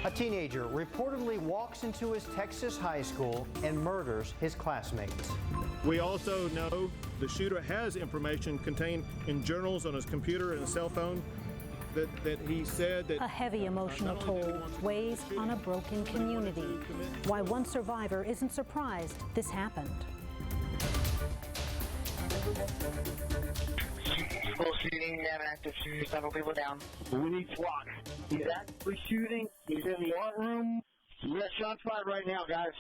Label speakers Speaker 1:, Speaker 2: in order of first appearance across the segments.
Speaker 1: A teenager reportedly walks into his Texas high school and murders his classmates.
Speaker 2: We also know the shooter has information contained in journals on his computer and cell phone that he said that...
Speaker 3: A heavy emotional toll weighs on a broken community. Why one survivor isn't surprised this happened.
Speaker 4: School shooting, we have an active shooter, several people down.
Speaker 5: We need SWAT. He's actively shooting. He's in the art room. We got shots fired right now, guys.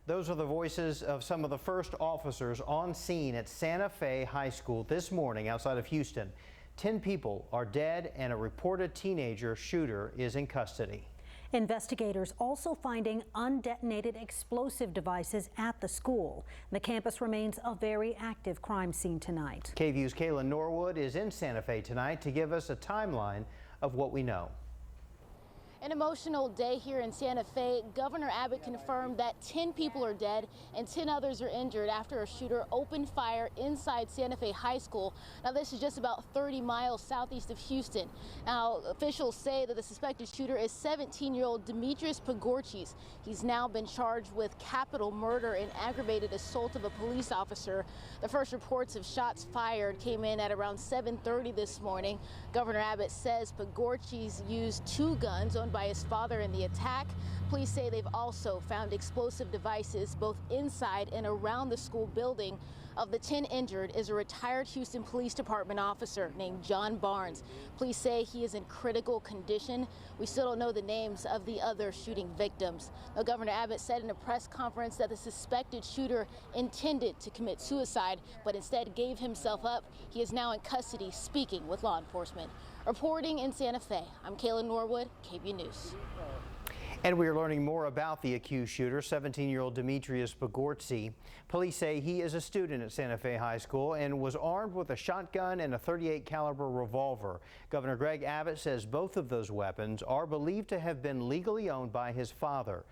Speaker 1: Those are the voices of some of the first officers on scene at Santa Fe High School this morning outside of Houston. 10 people are dead and a reported teenager shooter is in custody.
Speaker 3: Investigators also finding undetonated explosive devices at the school. The campus remains a very active crime scene tonight.
Speaker 1: KVUE's Kayla Norwood is in Santa Fe tonight to give us a timeline of what we know.
Speaker 6: An emotional day here in Santa Fe. Governor Abbott confirmed that 10 people are dead and 10 others are injured after a shooter opened fire inside Santa Fe High School. Now, this is just about 30 miles southeast of Houston. Now, officials say that the suspected shooter is 17-year-old Demetrius Pagorchis. He's now been charged with capital murder and aggravated assault of a police officer. The first reports of shots fired came in at around 7:30 this morning. Governor Abbott says Pagorchis used 2 guns owned by his father in the attack. Police say they've also found explosive devices both inside and around the school building. Of the 10 injured is a retired Houston Police Department officer named John Barnes. Police say he is in critical condition. We still don't know the names of the other shooting victims. Now, Governor Abbott said in a press conference that the suspected shooter intended to commit suicide, but instead gave himself up. He is now in custody speaking with law enforcement. Reporting in Santa Fe, I'm Kayla Norwood, KVUE News.
Speaker 1: And we are learning more about the accused shooter, 17-year-old Demetrius Pagorchis. Police say he is a student at Santa Fe High School and was armed with a shotgun and a .38 caliber revolver. Governor Greg Abbott says both of those weapons are believed to have been legally owned by his father.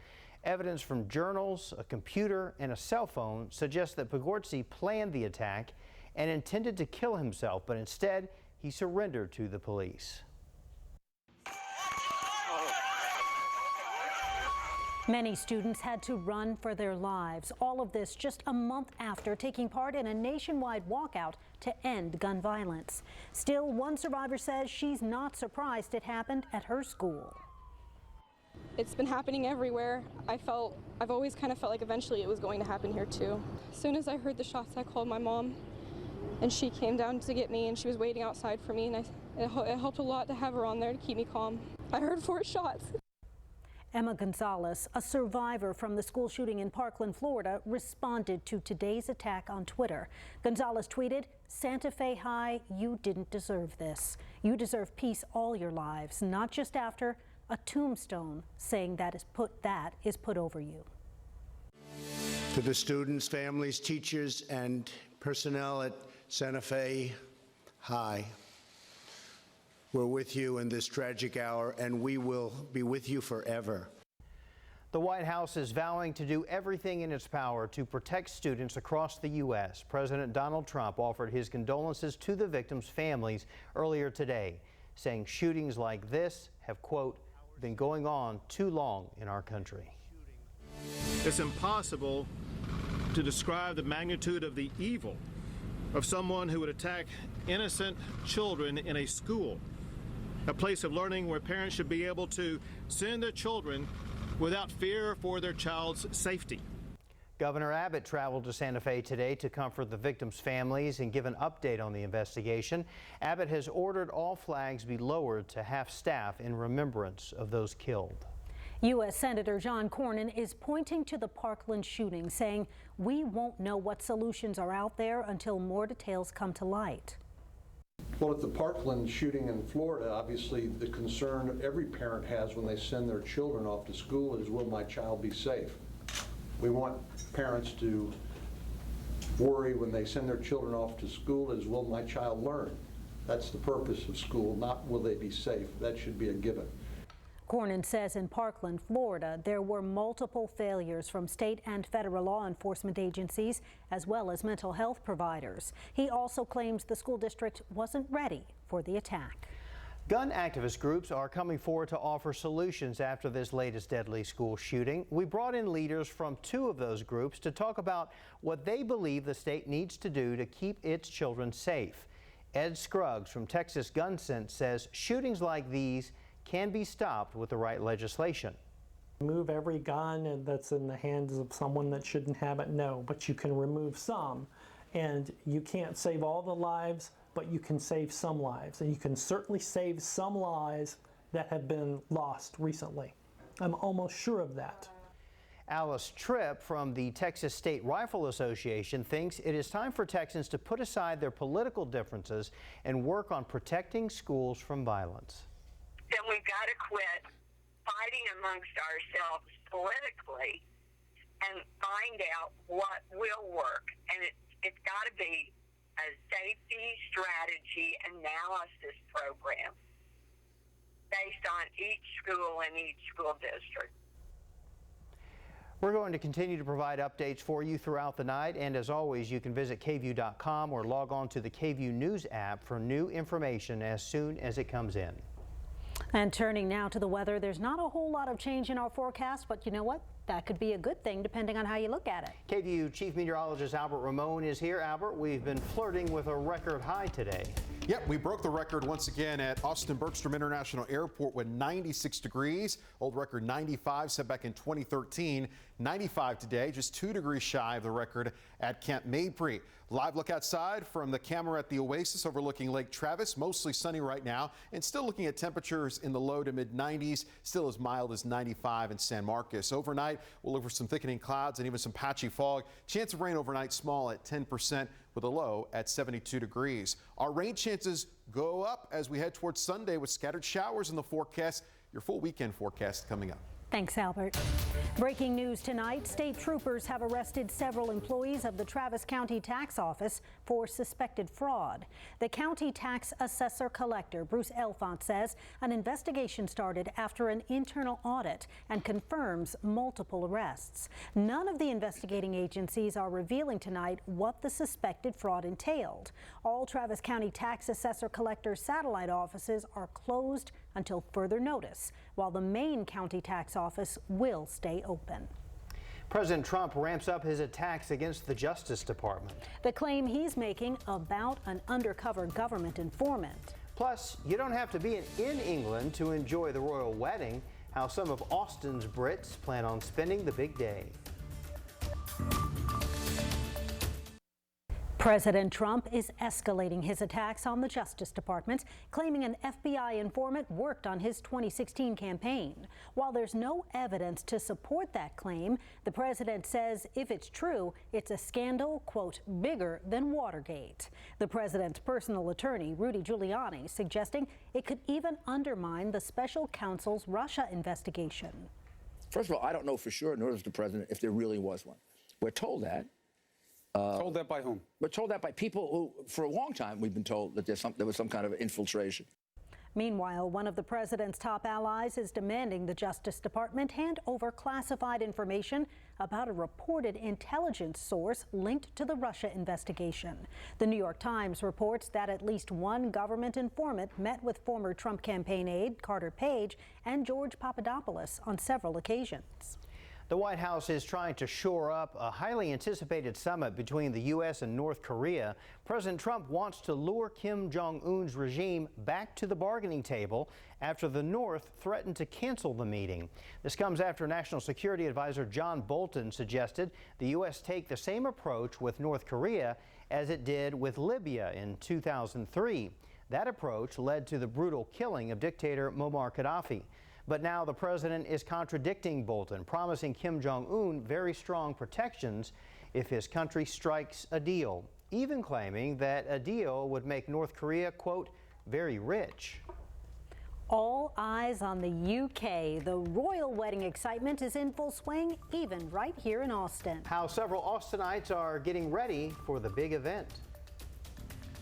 Speaker 1: Evidence from journals, a computer, and a cell phone suggests that Pagorchis planned the attack and intended to kill himself, but instead he surrendered to the police.
Speaker 3: Many students had to run for their lives. All of this just a month after taking part in a nationwide walkout to end gun violence. Still, one survivor says she's not surprised it happened at her school.
Speaker 7: It's been happening everywhere. I've always kind of felt like eventually it was going to happen here too. As soon as I heard the shots, I called my mom and she came down to get me and she was waiting outside for me, and it helped a lot to have her on there to keep me calm. I heard 4 shots.
Speaker 3: Emma Gonzalez, a survivor from the school shooting in Parkland, Florida, responded to today's attack on Twitter. Gonzalez tweeted, "Santa Fe High, you didn't deserve this. You deserve peace all your lives, not just after a tombstone saying that is put over you."
Speaker 8: To the students, families, teachers, and personnel at Santa Fe High, we're with you in this tragic hour, and we will be with you forever.
Speaker 1: The White House is vowing to do everything in its power to protect students across the U.S. President Donald Trump offered his condolences to the victims' families earlier today, saying shootings like this have, quote, been going on too long in our country.
Speaker 2: It's impossible to describe the magnitude of the evil of someone who would attack innocent children in a school, a place of learning where parents should be able to send their children without fear for their child's safety.
Speaker 1: Governor Abbott traveled to Santa Fe today to comfort the victims' families and give an update on the investigation. Abbott has ordered all flags be lowered to half-staff in remembrance of those killed.
Speaker 3: U.S. Senator John Cornyn is pointing to the Parkland shooting, saying we won't know what solutions are out there until more details come to light.
Speaker 9: Well, at the Parkland shooting in Florida, obviously the concern every parent has when they send their children off to school is, will my child be safe? We want parents to worry when they send their children off to school is, will my child learn? That's the purpose of school, not will they be safe. That should be a given.
Speaker 3: Cornyn says in Parkland, Florida, there were multiple failures from state and federal law enforcement agencies, as well as mental health providers. He also claims the school district wasn't ready for the attack.
Speaker 1: Gun activist groups are coming forward to offer solutions after this latest deadly school shooting. We brought in leaders from 2 of those groups to talk about what they believe the state needs to do to keep its children safe. Ed Scruggs from Texas Gun Sense says shootings like these can be stopped with the right legislation.
Speaker 10: Remove every gun that's in the hands of someone that shouldn't have it? No, but you can remove some. And you can't save all the lives, but you can save some lives. And you can certainly save some lives that have been lost recently. I'm almost sure of that.
Speaker 1: Alice Tripp from the Texas State Rifle Association thinks it is time for Texans to put aside their political differences and work on protecting schools from violence.
Speaker 11: Then we've got to quit fighting amongst ourselves politically and find out what will work. And it's got to be a safety strategy analysis program based on each school and each school district.
Speaker 1: We're going to continue to provide updates for you throughout the night, and as always, you can visit KVUE.com or log on to the KVUE News app for new information as soon as it comes in.
Speaker 3: And turning now to the weather, there's not a whole lot of change in our forecast, but you know what? That could be a good thing depending on how you look at it.
Speaker 1: KVUE Chief Meteorologist Albert Ramon is here. Albert, we've been flirting with a record high today.
Speaker 12: Yep, we broke the record once again at Austin Bergstrom International Airport with 96 degrees. Old record 95 set back in 2013. 95 today, just 2 degrees shy of the record at Camp Mabry. Live look outside from the camera at the Oasis overlooking Lake Travis. Mostly sunny right now and still looking at temperatures in the low to mid 90s. Still as mild as 95 in San Marcos. Overnight, we'll look for some thickening clouds and even some patchy fog. Chance of rain overnight small at 10% with a low at 72 degrees. Our rain chances go up as we head towards Sunday with scattered showers in the forecast. Your full weekend forecast coming up.
Speaker 3: Thanks, Albert. Breaking news tonight, state troopers have arrested several employees of the Travis County Tax Office for suspected fraud. The county tax assessor collector, Bruce Elfont, says an investigation started after an internal audit and confirms multiple arrests. None of the investigating agencies are revealing tonight what the suspected fraud entailed. All Travis County tax assessor collector satellite offices are closed until further notice, while the main county tax office will stay open.
Speaker 1: President Trump ramps up his attacks against the Justice Department.
Speaker 3: The claim he's making about an undercover government informant.
Speaker 1: Plus, you don't have to be in England to enjoy the royal wedding. How some of Austin's Brits plan on spending the big day.
Speaker 3: President Trump is escalating his attacks on the Justice Department, claiming an FBI informant worked on his 2016 campaign. While there's no evidence to support that claim, the president says if it's true, it's a scandal, quote, bigger than Watergate. The president's personal attorney, Rudy Giuliani, suggesting it could even undermine the special counsel's Russia investigation.
Speaker 13: First of all, I don't know for sure, nor does the president, if there really was one. We're told that.
Speaker 14: Told that by whom?
Speaker 13: We're told that by people who, for a long time, we've been told that there was some kind of infiltration.
Speaker 3: Meanwhile, one of the president's top allies is demanding the Justice Department hand over classified information about a reported intelligence source linked to the Russia investigation. The New York Times reports that at least one government informant met with former Trump campaign aide Carter Page and George Papadopoulos on several occasions.
Speaker 1: The White House is trying to shore up a highly anticipated summit between the U.S. and North Korea. President Trump wants to lure Kim Jong-un's regime back to the bargaining table after the North threatened to cancel the meeting. This comes after National Security Advisor John Bolton suggested the U.S. take the same approach with North Korea as it did with Libya in 2003. That approach led to the brutal killing of dictator Muammar Gaddafi. But now the president is contradicting Bolton, promising Kim Jong-un very strong protections if his country strikes a deal, even claiming that a deal would make North Korea, quote, very rich.
Speaker 3: All eyes on the UK. The royal wedding excitement is in full swing, even right here in Austin.
Speaker 1: How several Austinites are getting ready for the big event.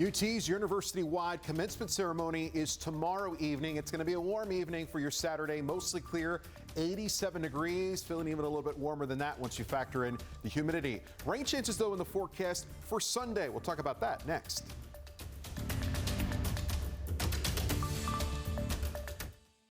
Speaker 12: UT's university-wide commencement ceremony is tomorrow evening. It's going to be a warm evening for your Saturday, mostly clear, 87 degrees, feeling even a little bit warmer than that once you factor in the humidity. Rain chances, though, in the forecast for Sunday. We'll talk about that next.